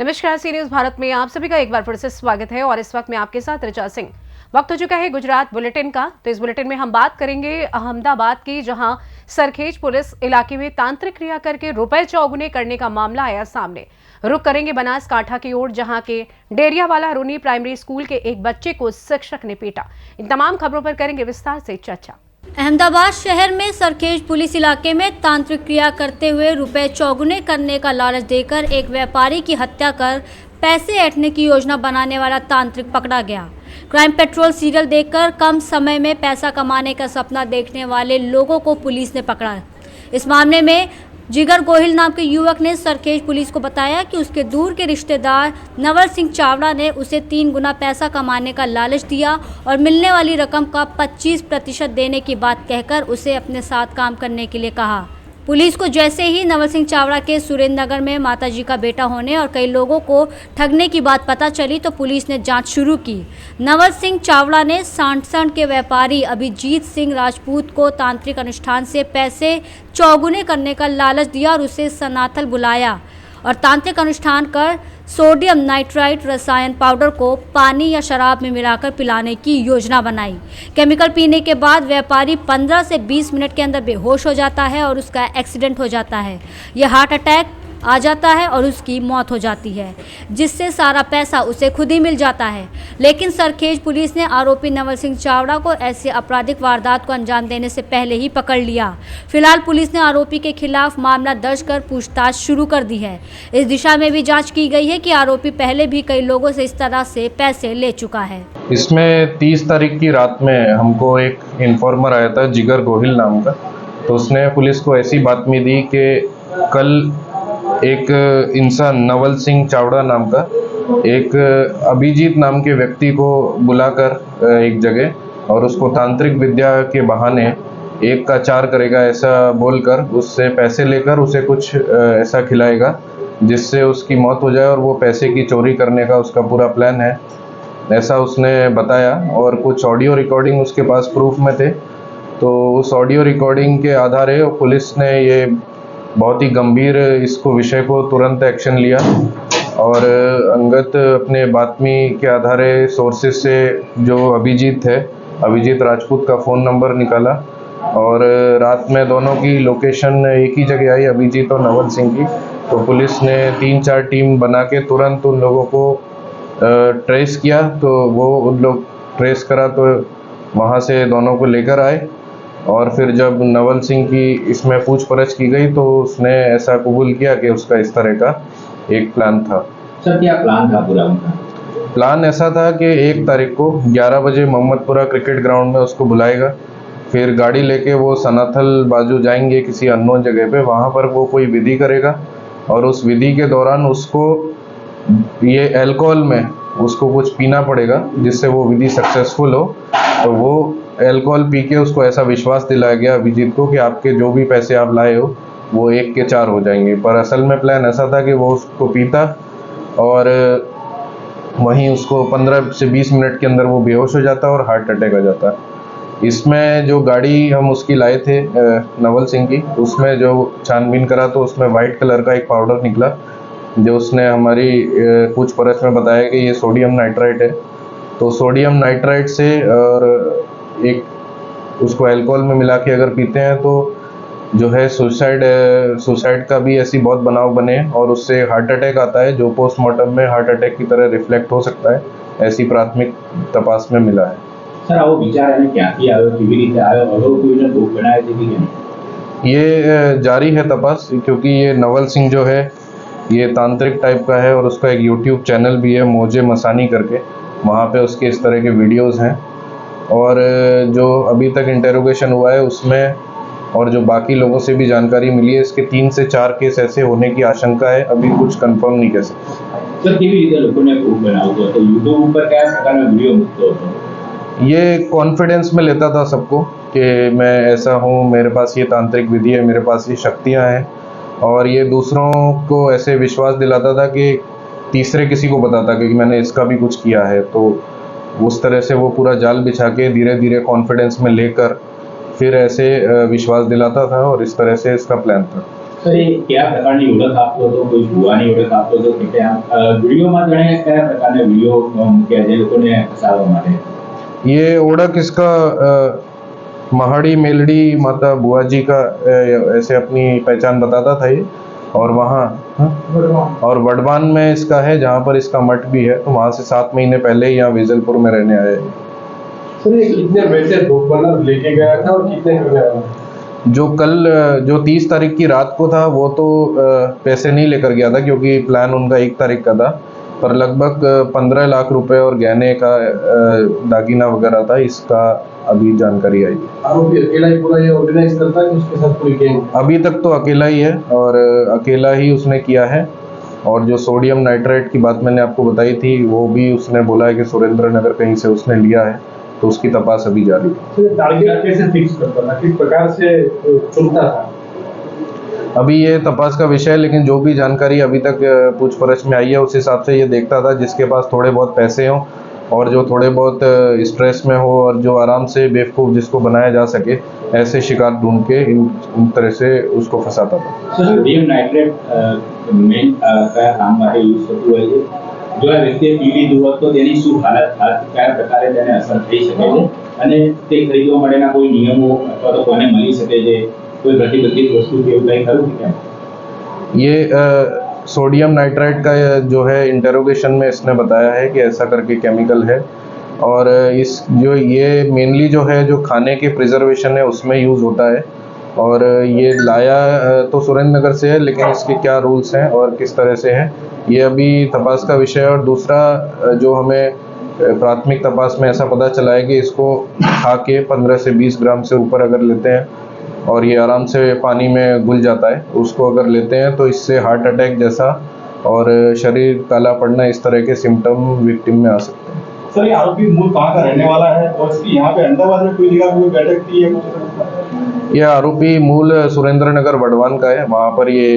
नमस्कार, सी न्यूज भारत में आप सभी का एक बार फिर से स्वागत है और इस वक्त मैं आपके साथ ऋचा सिंह। वक्त हो चुका है गुजरात बुलेटिन का। तो इस बुलेटिन में हम बात करेंगे अहमदाबाद की, जहां सरखेज पुलिस इलाके में तांत्रिक क्रिया करके रुपए चौगुने करने का मामला आया सामने। रुक करेंगे बनासकांठा की ओर, जहां के डेरियावाला रूनी प्राइमरी स्कूल के एक बच्चे को शिक्षक ने पीटा। इन तमाम खबरों पर करेंगे विस्तार से चर्चा। अहमदाबाद शहर में सरखेज पुलिस इलाके में तांत्रिक क्रिया करते हुए रुपए चौगुने करने का लालच देकर एक व्यापारी की हत्या कर पैसे ऐंठने की योजना बनाने वाला तांत्रिक पकड़ा गया। क्राइम पेट्रोल सीरियल देखकर कम समय में पैसा कमाने का सपना देखने वाले लोगों को पुलिस ने पकड़ा। इस मामले में जिगर गोहिल नाम के युवक ने सरखेज पुलिस को बताया कि उसके दूर के रिश्तेदार नवल सिंह चावड़ा ने उसे 3 गुना पैसा कमाने का लालच दिया और मिलने वाली रकम का 25% देने की बात कहकर उसे अपने साथ काम करने के लिए कहा। पुलिस को जैसे ही नवल सिंह चावड़ा के सुरेंद्र नगर में माताजी का बेटा होने और कई लोगों को ठगने की बात पता चली तो पुलिस ने जांच शुरू की। नवल सिंह चावड़ा ने सांसण के व्यापारी अभिजीत सिंह राजपूत को तांत्रिक अनुष्ठान से पैसे चौगुने करने का लालच दिया और उसे सनाथल बुलाया और तांत्रिक अनुष्ठान कर सोडियम नाइट्राइट रसायन पाउडर को पानी या शराब में मिलाकर पिलाने की योजना बनाई। केमिकल पीने के बाद व्यापारी 15 से 20 मिनट के अंदर बेहोश हो जाता है और उसका एक्सीडेंट हो जाता है। यह हार्ट अटैक आ जाता है और उसकी मौत हो जाती है, जिससे सारा पैसा उसे खुद ही मिल जाता है। लेकिन सरखेज पुलिस ने आरोपी नवल सिंह चावड़ा को ऐसे आपराधिक वारदात को अंजाम देने से पहले ही पकड़ लिया। फिलहाल पुलिस ने आरोपी के खिलाफ मामला दर्ज कर पूछताछ शुरू कर दी है। इस दिशा में भी जांच की गई है कि आरोपी पहले भी कई लोगों से इस तरह से पैसे ले चुका है। इसमें 30 तारीख की रात में हमको एक इन्फॉर्मर आया था, जिगर गोहिल नाम का। तो उसने पुलिस को ऐसी बातमी दी कि कल एक इंसान नवल सिंह चावड़ा नाम का एक अभिजीत नाम के व्यक्ति को बुलाकर एक जगह और उसको तांत्रिक विद्या के बहाने 1 का 4 करेगा ऐसा बोलकर उससे पैसे लेकर उसे कुछ ऐसा खिलाएगा जिससे उसकी मौत हो जाए और वो पैसे की चोरी करने का उसका पूरा प्लान है, ऐसा उसने बताया। और कुछ ऑडियो रिकॉर्डिंग उसके पास प्रूफ में थे। तो उस ऑडियो रिकॉर्डिंग के आधार पुलिस ने ये बहुत ही गंभीर इसको विषय को तुरंत एक्शन लिया और अंगत अपने बातमी के आधार सोर्सेज से जो अभिजीत है, अभिजीत राजपूत का फ़ोन नंबर निकाला और रात में दोनों की लोकेशन एक ही जगह आई, अभिजीत और नवल सिंह की। तो पुलिस ने 3-4 टीम बना के तुरंत उन लोगों को ट्रेस किया। तो वो उन लोग ट्रेस करा तो वहाँ से दोनों को लेकर आए और फिर जब नवल सिंह की इसमें पूछपरछ की गई तो उसने ऐसा कबूल किया कि उसका इस तरह का एक प्लान था। सर, क्या प्लान था पूरा उनका? प्लान ऐसा था कि 1 तारीख को 11 बजे मोहम्मदपुरा क्रिकेट ग्राउंड में उसको बुलाएगा, फिर गाड़ी लेके वो सनाथल बाजू जाएंगे किसी अननोन जगह पे, वहाँ पर वो कोई विधि करेगा और उस विधि के दौरान उसको ये अल्कोहल में उसको कुछ पीना पड़ेगा जिससे वो विधि सक्सेसफुल हो। तो वो अल्कोहल पी के उसको ऐसा विश्वास दिलाया गया अभिजीत को कि आपके जो भी पैसे आप लाए हो वो 1 के 4 हो जाएंगे। पर असल में प्लान ऐसा था कि वो उसको पीता और वहीं उसको 15 से 20 मिनट के अंदर वो बेहोश हो जाता और हार्ट अटैक आ जाता। इसमें जो गाड़ी हम उसकी लाए थे नवल सिंह की, उसमें जो छानबीन करा तो उसमें वाइट कलर का एक पाउडर निकला जो उसने हमारी पूछपरछ में बताया कि ये सोडियम नाइट्राइट है। तो सोडियम नाइट्राइट से और एक उसको अल्कोहल में मिला के अगर पीते हैं तो जो है सुसाइड का भी ऐसी बहुत बनाव बने और उससे हार्ट अटैक आता है जो पोस्टमार्टम में हार्ट अटैक की तरह रिफ्लेक्ट हो सकता है, ऐसी प्राथमिक तपास में मिला है। सर, वो विचार क्या किया ये जारी है तपास, क्योंकि ये नवल सिंह जो है ये तांत्रिक टाइप का है और उसका एक यूट्यूब चैनल भी है मोजे मसानी करके, वहाँ पे उसके इस तरह के वीडियोस हैं। और जो अभी तक इंटेरोगेशन हुआ है उसमें और जो बाकी लोगों से भी जानकारी मिली है, इसके 3 से 4 केस ऐसे होने की आशंका है, अभी कुछ कंफर्म नहीं कह सकते। सर, लोगों ने प्रूफ बनाया तो यूट्यूब पर क्या प्रकार में वीडियो मुक्त होता? ये कॉन्फिडेंस में लेता था सबको कि मैं ऐसा हूँ, मेरे पास ये तांत्रिक विधि है, मेरे पास ये शक्तियाँ हैं, और ये दूसरों को ऐसे विश्वास दिलाता था कि तीसरे किसी को बताता कि मैंने इसका भी कुछ किया है। तो उस तरह से वो पूरा जाल बिछा के धीरे धीरे कॉन्फिडेंस में लेकर फिर ऐसे विश्वास दिलाता था और इस तरह से इसका प्लान था। સર એ કયા પ્રકારની ઓળખ આપતો હતો, કોઈ ભુવાની ઓળખ આપતો હતો કે ત્યાં વિડીયોમાં જાણે કયા પ્રકારના વિડીયો મૂક્યા જે લોકોને ફસાવવા માટે? ये ओढ़क इसका महाड़ी मेलड़ी माता बुआ जी का ऐसे अपनी पहचान बताता था ये। और वहाँ और वडवान में इसका है जहाँ पर इसका मठ भी है, तो वहाँ से 7 महीने पहले ही यहाँ विजलपुर में रहने आए। सर ये कितने पैसे भोपाल लेके गया था और कितने करने वाला? जो 30 तारीख की रात को था वो तो पैसे नहीं लेकर गया था क्योंकि प्लान उनका 1 तारीख का था, पर लगभग 15 लाख रुपए और गहने का दागीना वगैरह था, इसका अभी जानकारी आई। आरोपी अकेला ही पूरा ये ऑर्गेनाइज करता है कि उसके साथ पूरी गैंग? अभी तक तो अकेला ही है और अकेला ही उसने किया है। और जो सोडियम नाइट्रेट की बात मैंने आपको बताई थी वो भी उसने बोला है कि सुरेंद्र नगर कहीं से उसने लिया है, तो उसकी तपास अभी जारी है। टारगेट कैसे फिक्स करता था, किस प्रकार से चुनता था? अभी ये तपास का विषय है, लेकिन जो भी जानकारी अभी तक पूछपरछ में आई है उस हिसाब से ये देखता था जिसके पास थोड़े बहुत पैसे हों और जो थोड़े बहुत स्ट्रेस में हो और जो आराम से बेवकूफ़ जिसको बनाया जा सके, ऐसे शिकार ढूंढ के इन तरह से उसको फंसाता था। સોડિયમ નાઇટ્રેટ મેઇન કયા કામ માટે યુઝ થતું હોય છે? જો આ વ્યક્તિએ પી લીધું હોત તો તેની શું હાલત થાત, કયા પ્રકારે તેને અસર થઈ શકે છે અને તે ખરીદવા માટેના કોઈ નિયમો અથવા તો કોને મળી શકે છે, કોઈ પ્રતિબંધિત વસ્તુ કે એવું કંઈ ખરું કે કેમ? ये सोडियम नाइट्राइट का जो है इंटेरोगेशन में इसने बताया है कि ऐसा करके केमिकल है और इस जो ये मेनली जो है जो खाने के प्रिजर्वेशन है उसमें यूज़ होता है और ये लाया तो सुरेंद्र नगर से है, लेकिन इसके क्या रूल्स हैं और किस तरह से हैं ये अभी तपास का विषय है। और दूसरा जो हमें प्राथमिक तपास में ऐसा पता चला है कि इसको खा के 15 से 20 ग्राम से ऊपर अगर लेते हैं और ये आराम से पानी में घुल जाता है, उसको अगर लेते हैं तो इससे हार्ट अटैक जैसा और शरीर काला पड़ना इस तरह के सिम्टम विक्टिम में आ सकते हैं। सर ये आरोपी मूल कहाँ का रहने वाला है और इसकी यहाँ पे अहमदाबाद में कोई जगह कोई बैठक थी या कुछ? यह आरोपी मूल सुरेंद्र नगर वडवान का है, वहाँ पर ये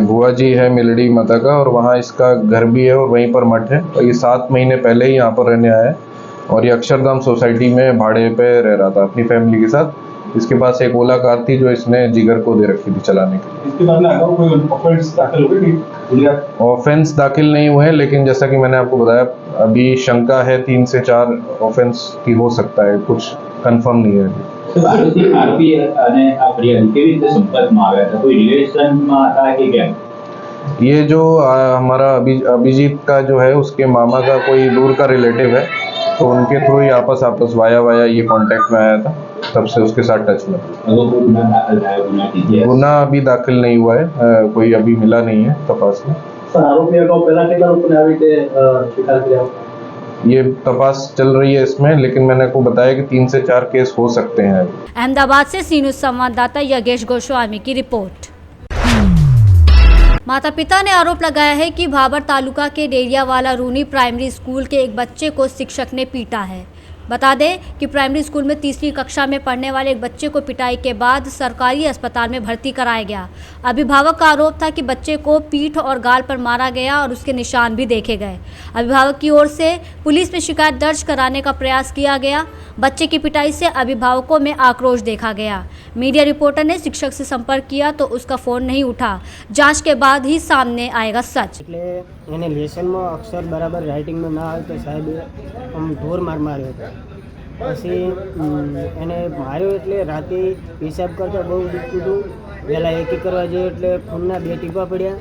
बुआ जी है मेलड़ी माता का और वहाँ इसका घर भी है और वहीं पर मठ है। और ये 7 महीने पहले ही यहाँ पर रहने आया है और ये अक्षरधाम सोसाइटी में भाड़े पे रह रहा था अपनी फैमिली के साथ। इसके पास एक ओला कार थी जो इसने जिगर को दे रखी थी चलाने के लिए। इसके बाद में अगर कोई ऑफेंस दाखिल हो गई? ऑफेंस दाखिल नहीं हुए, लेकिन जैसा कि मैंने आपको बताया अभी शंका है 3 से 4 ऑफेंस की हो सकता है, कुछ कंफर्म नहीं है अभी। આરોપી અને આ ફરિયાદી કેવી રીતે સંપર્કમાં આવ્યા હતા? કોઈ રિલેશનમાં હતા કે કેમ? ये जो हमारा अभिजीत का जो है उसके मामा का कोई दूर का रिलेटिव है, तो उनके थ्रू ही आपस वाया ये कांटेक्ट में आया था, तब से उसके साथ टच में। અગાઉ કોઈ ગુના દાખલ થયો, ગુના कीजिए? गुना अभी दाखिल नहीं हुआ है, कोई अभी मिला नहीं है तपास में। सर आरोपी अगाઉ પહેલા કેટલા લોકોને આવી રીતે શિકાર કર્યા? ये तपास चल रही है इसमें, लेकिन मैंने आपको बताया कि 3 से 4 केस हो सकते हैं। अहमदाबाद से सी न्यूज़ संवाददाता योगेश गोस्वामी की रिपोर्ट। माता पिता ने आरोप लगाया है कि भाबर तालुका के डेरियावाला रूनी प्राइमरी स्कूल के एक बच्चे को शिक्षक ने पीटा है। बता दें कि प्राइमरी स्कूल में 3री कक्षा में पढ़ने वाले एक बच्चे को पिटाई के बाद सरकारी अस्पताल में भर्ती कराया गया। अभिभावक का आरोप था कि बच्चे को पीठ और गाल पर मारा गया और उसके निशान भी देखे गए। अभिभावक की ओर से पुलिस में शिकायत दर्ज कराने का प्रयास किया गया। बच्चे की पिटाई से अभिभावकों में आक्रोश देखा गया। मीडिया रिपोर्टर ने शिक्षक से संपर्क किया तो उसका फ़ोन नहीं उठा। जाँच के बाद ही सामने आएगा सच। એટલે એને લેસનમાં અક્ષર બરાબર રાઇટિંગમાં ના આવે તો સાહેબે આમ ઢોર માર માર્યો હતો. પછી એને માર્યો એટલે રાતે પેશાબ કરતાં બહુ દુખતું હતું. પહેલાં એકી કરવા જોઈએ એટલે ખૂનના 2 ટીપા પડ્યા.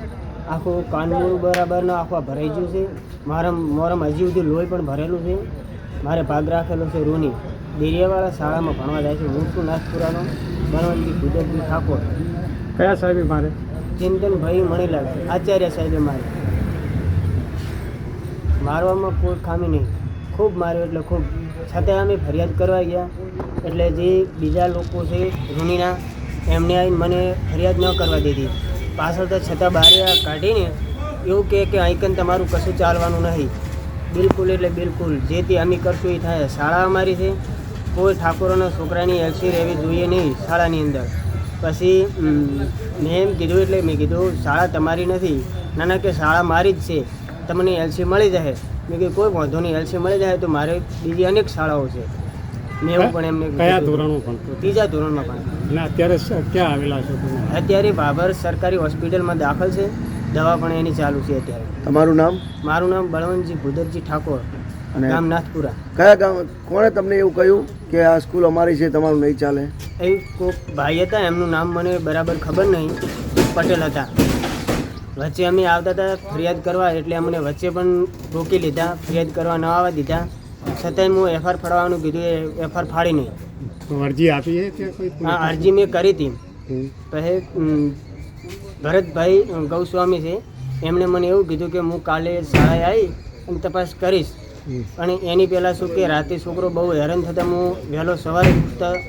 આખું કાનમૂળ બરાબર ના આખા ભરાઈ ગયું છે. મોરમ હજી સુધી લોહી પણ ભરેલું છે. મારે ભાગ રાખેલો છે રૂની દેરિયાવાળા શાળામાં ભણવા જાય છે. હું છું નાથપુરાનો બનવંતી ગુજરજી ઠાકોર. કયા સાહેબે મારે? ચિંતનભાઈ મણીલાલ આચાર્ય સાહેબે મારે. મારવામાં કોઈ ખામી નહીં, ખૂબ માર્યો એટલે ખૂબ. છતાં અમે ફરિયાદ કરવા ગયા એટલે જે બીજા લોકો છે રૂનીના એમને આવીને મને ફરિયાદ ન કરવા દીધી. પાછળ તો છતાં બારે કાઢીને એવું કહે કે આઈકન તમારું કશું ચાલવાનું નહીં. બિલકુલ એટલે બિલકુલ જે તે અમે કરશું એ થાય. શાળા અમારી છે, કોઈ ઠાકોરોના છોકરાની એલસી રહેવી જોઈએ નહીં શાળાની અંદર. પછી મેં એમ કીધું એટલે મેં કીધું શાળા તમારી નથી. ના કે શાળા મારી જ છે, તમને એલસી મળી જાય. મેં કીધું કોઈ વાંધો નહીં, એલસી મળી જાય તો મારે બીજી અનેક શાળાઓ છે. મેં એવું પણ એમને કયા કીધું. ધોરણો ભણતો હતો? 3જા ધોરણમાં પણ. અને અત્યારે ક્યાં આવેલા છો તમે? અત્યારે ભાભર સરકારી હોસ્પિટલમાં દાખલ છે, દવા પણ એની ચાલુ છે અત્યારે. તમારું નામ મારું નામ બળવંતજી ભૂદરજી ઠાકોર, અને ગામ નાથપુરા. કયા ગામ, કોણે તમને એવું કહ્યું કે આ સ્કૂલ અમારી છે, તમારું નહીં ચાલે? એ કોઈક ભાઈ હતા, એમનું નામ મને બરાબર ખબર નહીં, પટેલ હતા. વચ્ચે અમે આવતા હતા ફરિયાદ કરવા, એટલે અમને વચ્ચે પણ રોકી લીધા, ફરિયાદ કરવા ન આવવા દીધા. છતાંય હું એફઆર ફાડવાનું કીધું, એ એફઆર ફાડી નહીં. અરજી આપી છે ત્યાં કોઈ? આ અરજી મેં કરી હતી. પછી ભરતભાઈ ગૌસ્વામી છે, એમણે મને એવું કીધું કે હું કાલે શાળાએ આવી અને તપાસ કરીશ. અને એની પહેલાં શું કે રાતે છોકરો બહુ હેરાન થતાં હું વહેલો સવારે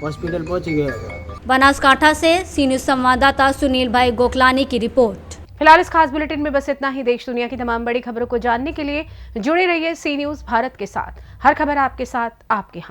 હોસ્પિટલ પહોંચી ગયો હતો. बनासकांठा से सी न्यूज संवाददाता सुनील भाई गोखलानी की रिपोर्ट। फिलहाल इस खास बुलेटिन में बस इतना ही। देश दुनिया की तमाम बड़ी खबरों को जानने के लिए जुड़े रहिए सी न्यूज भारत के साथ। हर खबर आपके साथ, आपके हाथ।